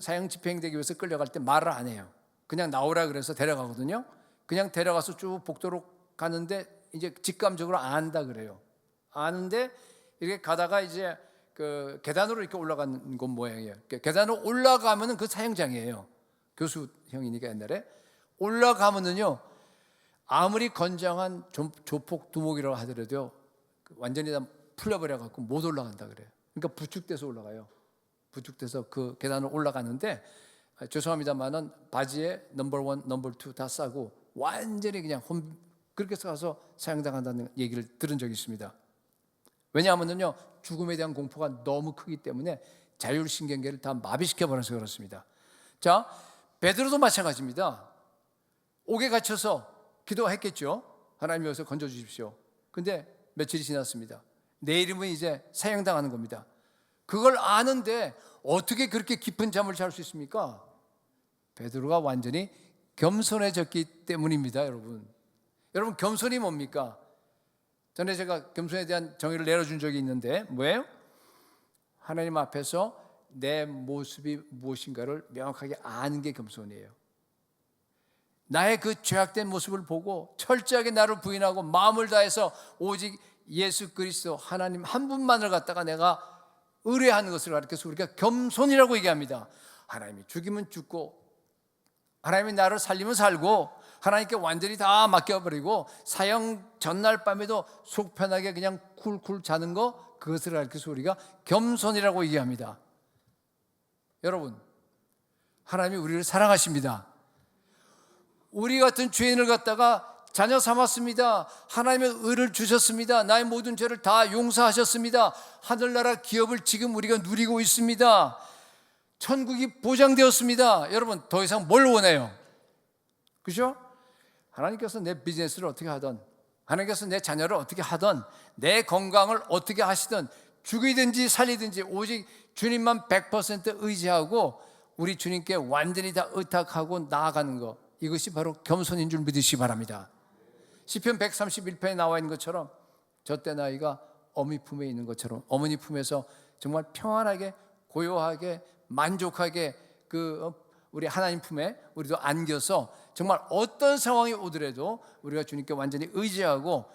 사형 집행되기 위해서 끌려갈 때 말을 안 해요. 그냥 나오라 그래서 데려가거든요. 그냥 데려가서 쭉 복도로 가는데 이제 직감적으로 안다 그래요. 아는데 이렇게 가다가 이제 그 계단으로 이렇게 올라가는 건 모양이에요. 계단으로 올라가면은 그 사형장이에요. 교수형이니까 옛날에 올라가면은요, 아무리 건장한 조폭 두목이라고 하더라도 완전히 다 풀려버려 갖고 못 올라간다 그래요. 그러니까 부축돼서 올라가요. 부축돼서 그 계단을 올라가는데, 죄송합니다만은 바지에 넘버 1, 넘버 2 다 싸고 완전히 그냥 그렇게 해서 가서 사형당한다는 얘기를 들은 적이 있습니다. 왜냐하면요, 죽음에 대한 공포가 너무 크기 때문에 자율신경계를 다 마비시켜 버려서 그렇습니다. 자, 베드로도 마찬가지입니다. 옥에 갇혀서 기도했겠죠. 하나님 여기서 건져 주십시오. 근데 며칠이 지났습니다. 내일이면 이제 사형당하는 겁니다. 그걸 아는데 어떻게 그렇게 깊은 잠을 잘 수 있습니까? 베드로가 완전히 겸손해졌기 때문입니다. 여러분 겸손이 뭡니까? 전에 제가 겸손에 대한 정의를 내려준 적이 있는데 뭐예요? 하나님 앞에서 내 모습이 무엇인가를 명확하게 아는 게 겸손이에요. 나의 그 죄악된 모습을 보고 철저하게 나를 부인하고 마음을 다해서 오직 예수 그리스도 하나님 한 분만을 갖다가 내가 의뢰하는 것을 가르쳐서 우리가 겸손이라고 얘기합니다. 하나님이 죽이면 죽고 하나님이 나를 살리면 살고 하나님께 완전히 다 맡겨버리고 사형 전날 밤에도 속 편하게 그냥 쿨쿨 자는 거, 그것을 가르쳐서 우리가 겸손이라고 얘기합니다. 여러분, 하나님이 우리를 사랑하십니다. 우리 같은 죄인을 갖다가 자녀 삼았습니다. 하나님의 의를 주셨습니다. 나의 모든 죄를 다 용서하셨습니다. 하늘나라 기업을 지금 우리가 누리고 있습니다. 천국이 보장되었습니다. 여러분, 더 이상 뭘 원해요? 그죠? 하나님께서 내 비즈니스를 어떻게 하든, 하나님께서 내 자녀를 어떻게 하든, 내 건강을 어떻게 하시든, 죽이든지 살리든지 오직 주님만 100% 의지하고 우리 주님께 완전히 다 의탁하고 나아가는 것, 이것이 바로 겸손인 줄 믿으시기 바랍니다. 시편 131편에 나와 있는 것처럼 저때 나이가 어미 품에 있는 것처럼 어머니 품에서 정말 평안하게 고요하게 만족하게 우리 하나님 품에 우리도 안겨서 정말 어떤 상황이 오더라도 우리가 주님께 완전히 의지하고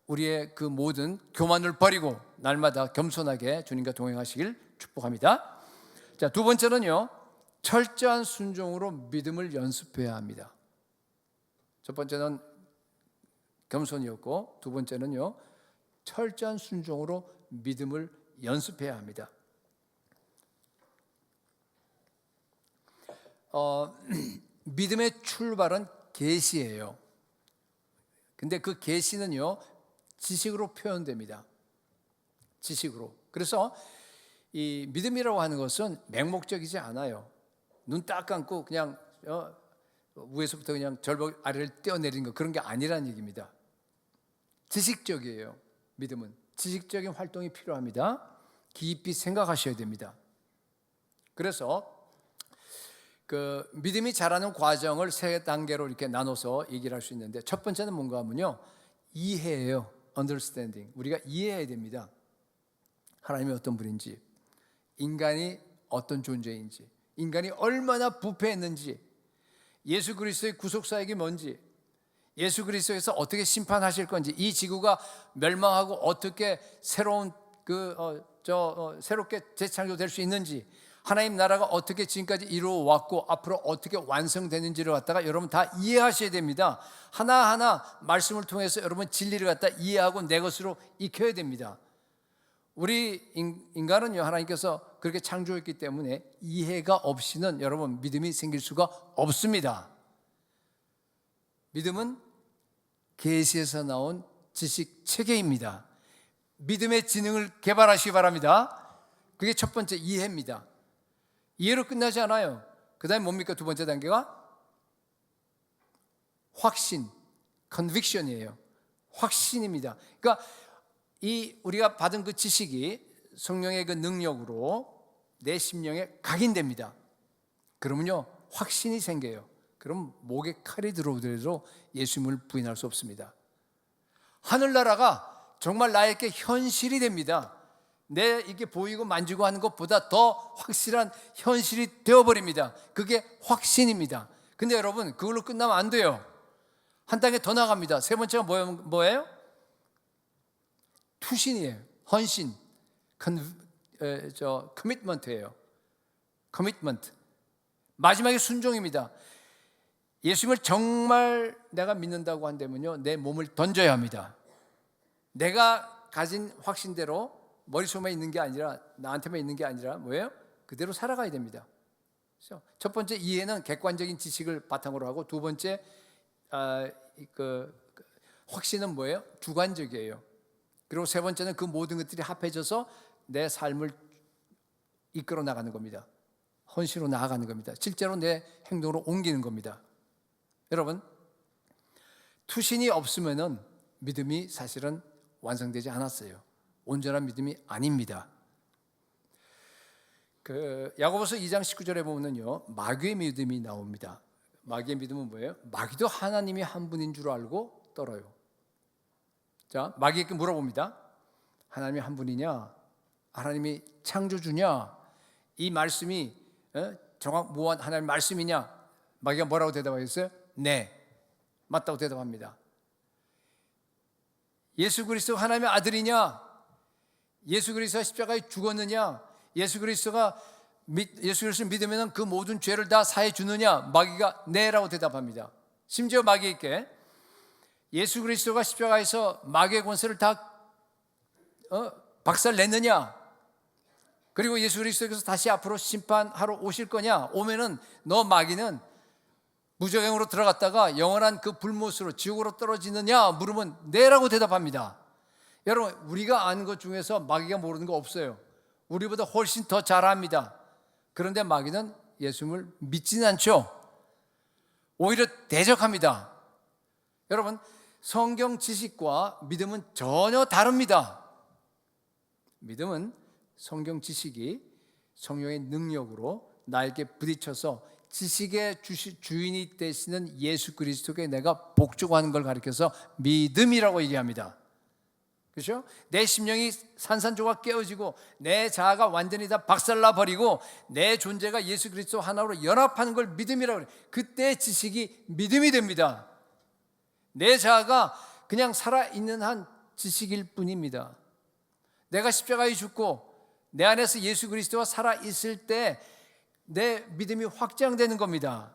우리의 그 모든 교만을 버리고 날마다 겸손하게 주님과 동행하시길 축복합니다. 자, 두 번째는요, 철저한 순종으로 믿음을 연습해야 합니다. 첫 번째는 겸손이었고 두 번째는요, 철저한 순종으로 믿음을 연습해야 합니다. 믿음의 출발은 계시예요. 근데 그 계시는요, 지식으로 표현됩니다. 지식으로. 그래서 이 믿음이라고 하는 것은 맹목적이지 않아요. 눈 딱 감고 그냥 위에서부터 그냥 절벽 아래를 뛰어내리는 거, 그런 게 아니라는 얘기입니다. 지식적이에요. 믿음은 지식적인 활동이 필요합니다. 깊이 생각하셔야 됩니다. 그래서 그 믿음이 자라는 과정을 세 단계로 이렇게 나눠서 얘기를 할 수 있는데, 첫 번째는 뭔가 하면요, 이해예요. understanding. 우리가 이해해야 됩니다. 하나님이 어떤 분인지, 인간이 어떤 존재인지, 인간이 얼마나 부패했는지, 예수 그리스도의 구속사역이 뭔지, 예수 그리스도에서 어떻게 심판하실 건지, 이 지구가 멸망하고 어떻게 새로운 새롭게 재창조될 수 있는지, 하나님 나라가 어떻게 지금까지 이루어왔고 앞으로 어떻게 완성되는지를 갖다가 여러분 다 이해하셔야 됩니다. 하나하나 말씀을 통해서 여러분 진리를 갖다 이해하고 내 것으로 익혀야 됩니다. 우리 인간은요, 하나님께서 그렇게 창조했기 때문에 이해가 없이는 여러분 믿음이 생길 수가 없습니다. 믿음은 계시에서 나온 지식 체계입니다. 믿음의 지능을 개발하시기 바랍니다. 그게 첫 번째 이해입니다. 이해로 끝나지 않아요. 그 다음에 뭡니까? 두 번째 단계가 확신, conviction이에요. 확신입니다. 그러니까 우리가 받은 그 지식이 성령의 그 능력으로 내 심령에 각인됩니다. 그러면요, 확신이 생겨요. 그럼 목에 칼이 들어오더라도 예수님을 부인할 수 없습니다. 하늘나라가 정말 나에게 현실이 됩니다. 내 이게 보이고 만지고 하는 것보다 더 확실한 현실이 되어버립니다. 그게 확신입니다. 근데 여러분, 그걸로 끝나면 안 돼요. 한 단계 더 나갑니다. 세 번째가 뭐예요? 투신이에요. 헌신, 커미트먼트예요. 커미트먼트. 마지막에 순종입니다. 예수님을 정말 내가 믿는다고 한다면요, 내 몸을 던져야 합니다. 내가 가진 확신대로 머릿속에 있는 게 아니라, 나한테만 있는 게 아니라 뭐예요? 그대로 살아가야 됩니다. 그렇죠? 첫 번째 이해는 객관적인 지식을 바탕으로 하고, 두 번째 확신은 뭐예요? 주관적이에요. 그리고 세 번째는 그 모든 것들이 합해져서 내 삶을 이끌어 나가는 겁니다. 헌신으로 나아가는 겁니다. 실제로 내 행동으로 옮기는 겁니다. 여러분, 투신이 없으면은 믿음이 사실은 완성되지 않았어요. 온전한 믿음이 아닙니다. 야고보서 2장 19절에 보면요, 마귀의 믿음이 나옵니다. 마귀의 믿음은 뭐예요? 마귀도 하나님이 한 분인 줄 알고 떨어요. 자, 마귀에게 물어봅니다. 하나님이 한 분이냐? 하나님이 창조주냐? 이 말씀이 정확무한 하나님의 말씀이냐? 마귀가 뭐라고 대답하겠어요? 네, 맞다고 대답합니다. 예수 그리스도가 하나님의 아들이냐? 예수 그리스도가 십자가에 죽었느냐? 예수 그리스도를 믿으면 그 모든 죄를 다 사해 주느냐? 마귀가 네라고 대답합니다. 심지어 마귀에게 예수 그리스도가 십자가에서 마귀의 권세를 다 박살냈느냐? 그리고 예수 그리스도께서 다시 앞으로 심판하러 오실 거냐? 오면은 너 마귀는 무저갱으로 들어갔다가 영원한 그 불못으로 지옥으로 떨어지느냐? 물으면 네라고 대답합니다. 여러분, 우리가 아는 것 중에서 마귀가 모르는 거 없어요. 우리보다 훨씬 더 잘 압니다. 그런데 마귀는 예수님을 믿지는 않죠. 오히려 대적합니다. 여러분, 성경 지식과 믿음은 전혀 다릅니다. 믿음은 성경 지식이 성령의 능력으로 나에게 부딪혀서 지식의 주인이 되시는 예수 그리스도께 내가 복종하는 걸 가리켜서 믿음이라고 얘기합니다. 그렇죠? 내 심령이 산산조각 깨어지고 내 자아가 완전히 다 박살나 버리고 내 존재가 예수 그리스도 하나로 연합하는 걸 믿음이라고 그래요. 그때 지식이 믿음이 됩니다. 내 자아가 그냥 살아있는 한 지식일 뿐입니다. 내가 십자가에 죽고 내 안에서 예수 그리스도가 살아있을 때 내 믿음이 확장되는 겁니다.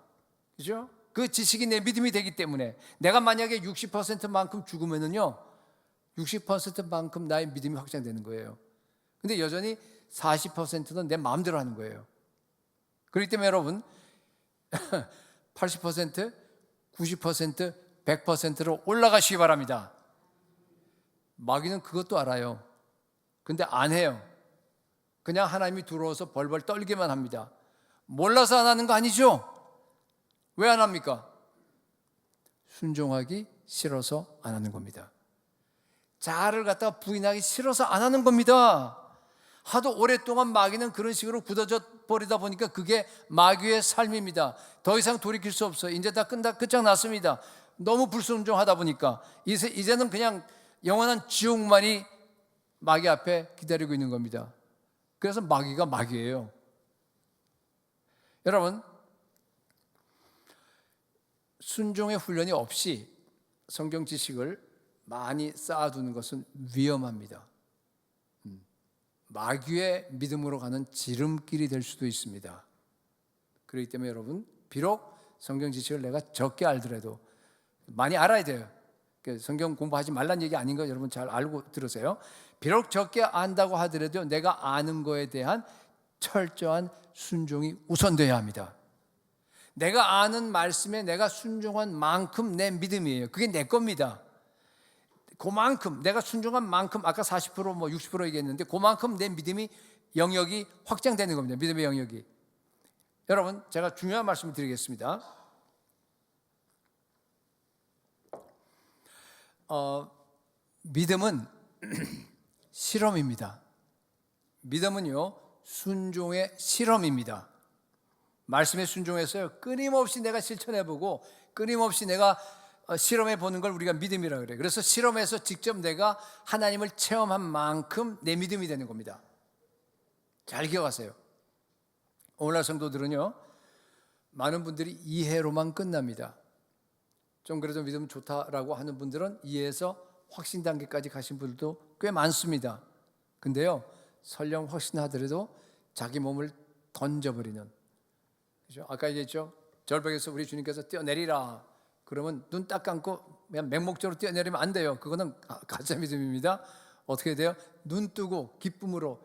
그죠? 그 지식이 내 믿음이 되기 때문에 내가 만약에 60%만큼 죽으면은요, 60%만큼 나의 믿음이 확장되는 거예요. 근데 여전히 40%는 내 마음대로 하는 거예요. 그렇기 때문에 여러분 80%, 90%, 100%로 올라가시기 바랍니다. 마귀는 그것도 알아요. 근데 안 해요. 그냥 하나님이 들어와서 벌벌 떨기만 합니다. 몰라서 안 하는 거 아니죠? 왜 안 합니까? 순종하기 싫어서 안 하는 겁니다. 자아를 갖다가 부인하기 싫어서 안 하는 겁니다. 하도 오랫동안 마귀는 그런 식으로 굳어져 버리다 보니까 그게 마귀의 삶입니다. 더 이상 돌이킬 수 없어요. 이제 다 끝장났습니다. 너무 불순종하다 보니까 이제는 그냥 영원한 지옥만이 마귀 앞에 기다리고 있는 겁니다. 그래서 마귀가 마귀예요. 여러분, 순종의 훈련이 없이 성경 지식을 많이 쌓아두는 것은 위험합니다. 마귀의 믿음으로 가는 지름길이 될 수도 있습니다. 그렇기 때문에 여러분, 비록 성경 지식을 내가 적게 알더라도 많이 알아야 돼요. 성경 공부하지 말란 얘기 아닌 거 여러분 잘 알고 들으세요. 비록 적게 안다고 하더라도 내가 아는 거에 대한 철저한 순종이 우선돼야 합니다. 내가 아는 말씀에 내가 순종한 만큼 내 믿음이에요. 그게 내 겁니다. 그만큼 내가 순종한 만큼, 아까 40% 60% 얘기했는데 그만큼 내 믿음이 영역이 확장되는 겁니다. 믿음의 영역이. 여러분, 제가 중요한 말씀을 드리겠습니다. 믿음은 실험입니다. 믿음은요, 순종의 실험입니다. 말씀에 순종해서요, 끊임없이 내가 실천해보고 끊임없이 내가 실험해 보는 걸 우리가 믿음이라 그래요. 그래서 실험해서 직접 내가 하나님을 체험한 만큼 내 믿음이 되는 겁니다. 잘 기억하세요. 오늘날 성도들은요, 많은 분들이 이해로만 끝납니다. 좀 그래도 믿음 좋다라고 하는 분들은 이해해서 확신 단계까지 가신 분들도 꽤 많습니다. 근데요, 설령 확신하더라도 자기 몸을 던져버리는, 그죠? 아까 얘기했죠. 절벽에서 우리 주님께서 뛰어내리라 그러면 눈 딱 감고 그냥 맹목적으로 뛰어내리면 안 돼요. 그거는 가짜 믿음입니다. 어떻게 돼요? 눈 뜨고 기쁨으로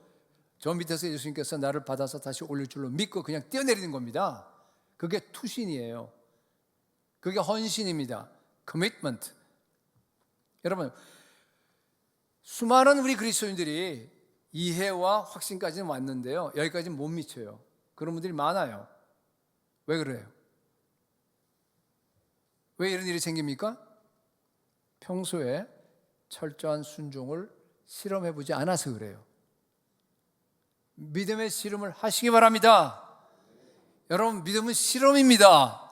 저 밑에서 예수님께서 나를 받아서 다시 올릴 줄로 믿고 그냥 뛰어내리는 겁니다. 그게 투신이에요. 그게 헌신입니다. 커미트먼트. 여러분, 수많은 우리 그리스도인들이 이해와 확신까지는 왔는데요, 여기까지는 못 미쳐요. 그런 분들이 많아요. 왜 그래요? 왜 이런 일이 생깁니까? 평소에 철저한 순종을 실험해보지 않아서 그래요. 믿음의 실험을 하시기 바랍니다. 여러분, 믿음은 실험입니다.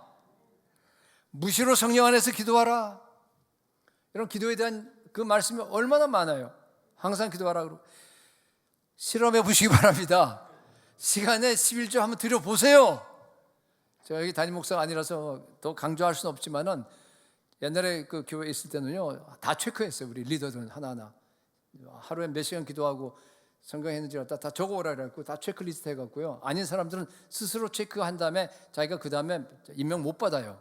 무시로 성령 안에서 기도하라. 여러분, 기도에 대한 그 말씀이 얼마나 많아요. 항상 기도하라 그러고. 실험해 보시기 바랍니다. 시간에 11조 한번 드려보세요. 제가 여기 담임 목사가 아니라서 더 강조할 수는 없지만은 옛날에 그 교회에 있을 때는요, 다 체크했어요. 우리 리더들은 하나하나. 하루에 몇 시간 기도하고 성경했는지 다 적어오라 그랬고 다 체크리스트 해갖고요. 아닌 사람들은 스스로 체크한 다음에 자기가 그 다음에 임명 못 받아요.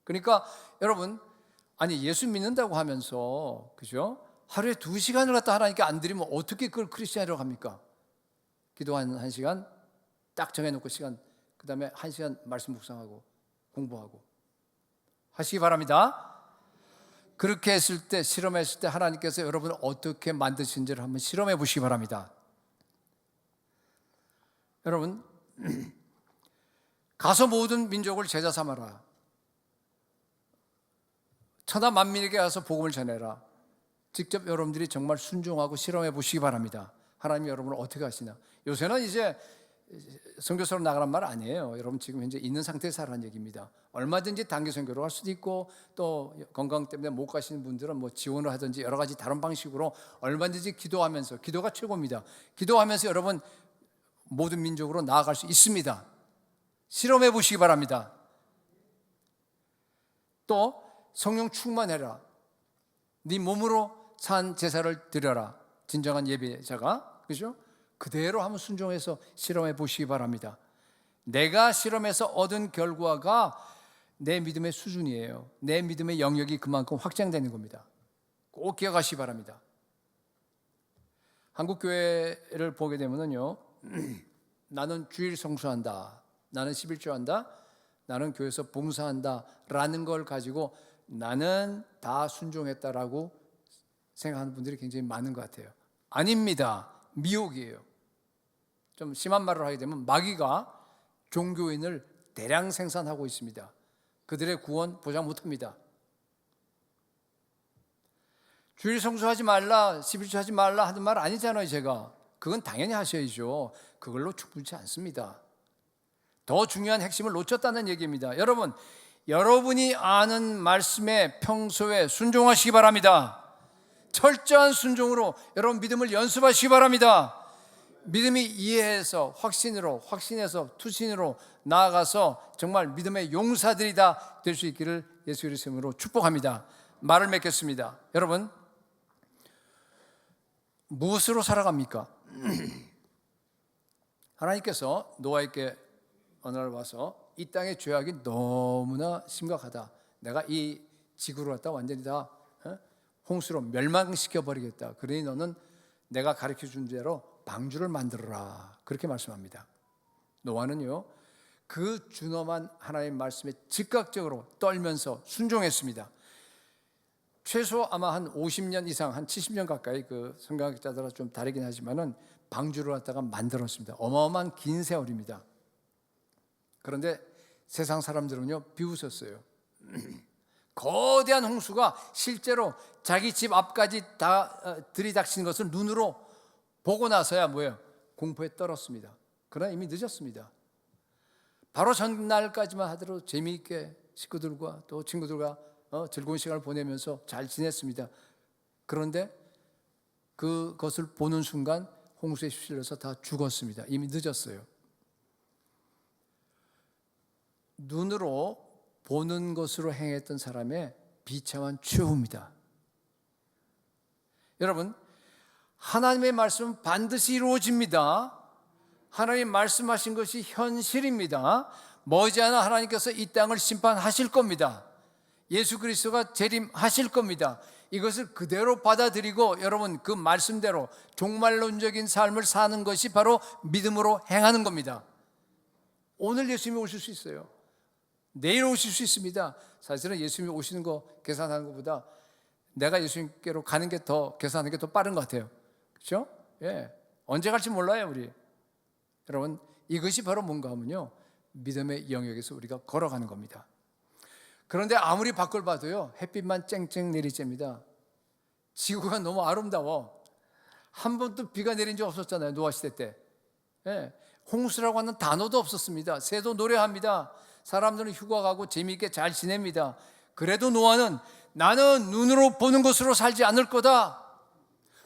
그러니까 여러분, 아니 예수 믿는다고 하면서, 그죠? 하루에 2시간을 갖다 하나님께 안 드리면 어떻게 그걸 크리스찬이라고 합니까? 기도 한 시간 딱 정해놓고 시간, 그 다음에 1시간 말씀 묵상하고 공부하고 하시기 바랍니다. 그렇게 했을 때, 실험했을 때 하나님께서 여러분을 어떻게 만드신지를 한번 실험해 보시기 바랍니다. 여러분, 가서 모든 민족을 제자 삼아라. 천하 만민에게 가서 복음을 전해라. 직접 여러분들이 정말 순종하고 실험해 보시기 바랍니다. 하나님이 여러분을 어떻게 하시나. 요새는 이제 선교사로 나가란 말 아니에요. 여러분 지금 현재 있는 상태에서 하라는 얘기입니다. 얼마든지 단기 선교로 할 수도 있고, 또 건강 때문에 못 가시는 분들은 뭐 지원을 하든지 여러 가지 다른 방식으로 얼마든지 기도하면서, 기도가 최고입니다. 기도하면서 여러분 모든 민족으로 나아갈 수 있습니다. 실험해 보시기 바랍니다. 또 성령 충만해라. 네 몸으로 산 제사를 드려라. 진정한 예배자가, 그죠? 그대로 한번 순종해서 실험해 보시기 바랍니다. 내가 실험해서 얻은 결과가 내 믿음의 수준이에요. 내 믿음의 영역이 그만큼 확장되는 겁니다. 꼭 기억하시기 바랍니다. 한국 교회를 보게 되면요, 나는 주일 성수한다, 나는 11조 한다, 나는 교회에서 봉사한다 라는 걸 가지고 나는 다 순종했다라고 생각하는 분들이 굉장히 많은 것 같아요. 아닙니다. 미혹이에요. 좀 심한 말을 하게 되면 마귀가 종교인을 대량 생산하고 있습니다. 그들의 구원 보장 못합니다. 주일 성수하지 말라, 11조 하지 말라 하는 말 아니잖아요. 제가 그건 당연히 하셔야죠. 그걸로 충분치 않습니다. 더 중요한 핵심을 놓쳤다는 얘기입니다. 여러분, 여러분이 아는 말씀에 평소에 순종하시기 바랍니다. 철저한 순종으로 여러분 믿음을 연습하시기 바랍니다. 믿음이 이해해서 확신해서 투신으로 나아가서 정말 믿음의 용사들이 다 될 수 있기를 예수 그리스도의 이름으로 축복합니다. 말을 맺겠습니다. 여러분, 무엇으로 살아갑니까? 하나님께서 노아에게 어느 날 와서 이 땅의 죄악이 너무나 심각하다. 내가 이 지구를 갖다 완전히 다 홍수로 멸망시켜 버리겠다. 그러니 너는 내가 가르쳐 준 대로 방주를 만들어라. 그렇게 말씀합니다. 노아는요, 그 준엄한 하나님의 말씀에 즉각적으로 떨면서 순종했습니다. 최소 아마 한 50년 이상, 한 70년 가까이, 그 성경학자들은 좀 다르긴 하지만은 방주를 갖다가 만들었습니다. 어마어마한 긴 세월입니다. 그런데 세상 사람들은요, 비웃었어요. 거대한 홍수가 실제로 자기 집 앞까지 다 들이닥치는 것을 눈으로 보고 나서야 뭐예요? 공포에 떨었습니다. 그러나 이미 늦었습니다. 바로 전날까지만 하더라도 재미있게 식구들과 또 친구들과 즐거운 시간을 보내면서 잘 지냈습니다. 그런데 그것을 보는 순간 홍수에 휩쓸려서 다 죽었습니다. 이미 늦었어요. 눈으로 보는 것으로 행했던 사람의 비참한 최후입니다. 여러분, 하나님의 말씀은 반드시 이루어집니다. 하나님 말씀하신 것이 현실입니다. 머지않아 하나님께서 이 땅을 심판하실 겁니다. 예수 그리스도가 재림하실 겁니다. 이것을 그대로 받아들이고 여러분 그 말씀대로 종말론적인 삶을 사는 것이 바로 믿음으로 행하는 겁니다. 오늘 예수님이 오실 수 있어요. 내일 오실 수 있습니다. 사실은 예수님이 오시는 거 계산하는 것보다 내가 예수님께로 가는 게 더 계산하는 게 더 빠른 것 같아요. 그렇죠? 예. 언제 갈지 몰라요, 우리. 여러분, 이것이 바로 뭔가 하면요, 믿음의 영역에서 우리가 걸어가는 겁니다. 그런데 아무리 밖을 봐도요, 햇빛만 쨍쨍 내리쬐입니다. 지구가 너무 아름다워. 한 번도 비가 내린 적 없었잖아요, 노아 시대 때. 예. 홍수라고 하는 단어도 없었습니다. 새도 노래합니다. 사람들은 휴가 가고 재미있게 잘 지냅니다. 그래도 노아는 나는 눈으로 보는 것으로 살지 않을 거다.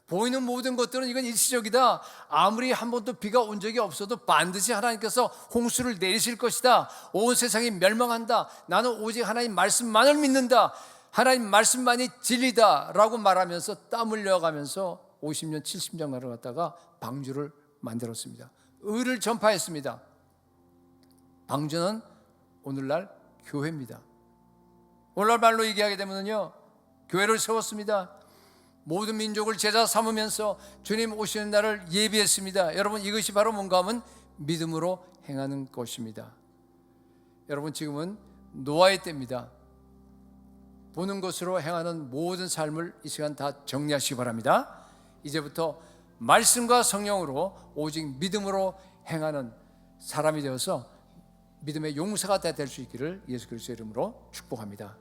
보이는 모든 것들은 이건 일시적이다. 아무리 한 번도 비가 온 적이 없어도 반드시 하나님께서 홍수를 내리실 것이다. 온 세상이 멸망한다. 나는 오직 하나님 말씀만을 믿는다. 하나님 말씀만이 진리다 라고 말하면서 땀 흘려가면서 50년 70년간을 갖다가 방주를 만들었습니다. 의를 전파했습니다. 방주는 오늘날 교회입니다. 오늘날 말로 얘기하게 되면요, 교회를 세웠습니다. 모든 민족을 제자 삼으면서 주님 오시는 날을 예비했습니다. 여러분, 이것이 바로 뭔가 하면 믿음으로 행하는 것입니다. 여러분, 지금은 노아의 때입니다. 보는 것으로 행하는 모든 삶을 이 시간 다 정리하시기 바랍니다. 이제부터 말씀과 성령으로 오직 믿음으로 행하는 사람이 되어서 믿음의 용사가 될 수 있기를 예수 그리스도의 이름으로 축복합니다.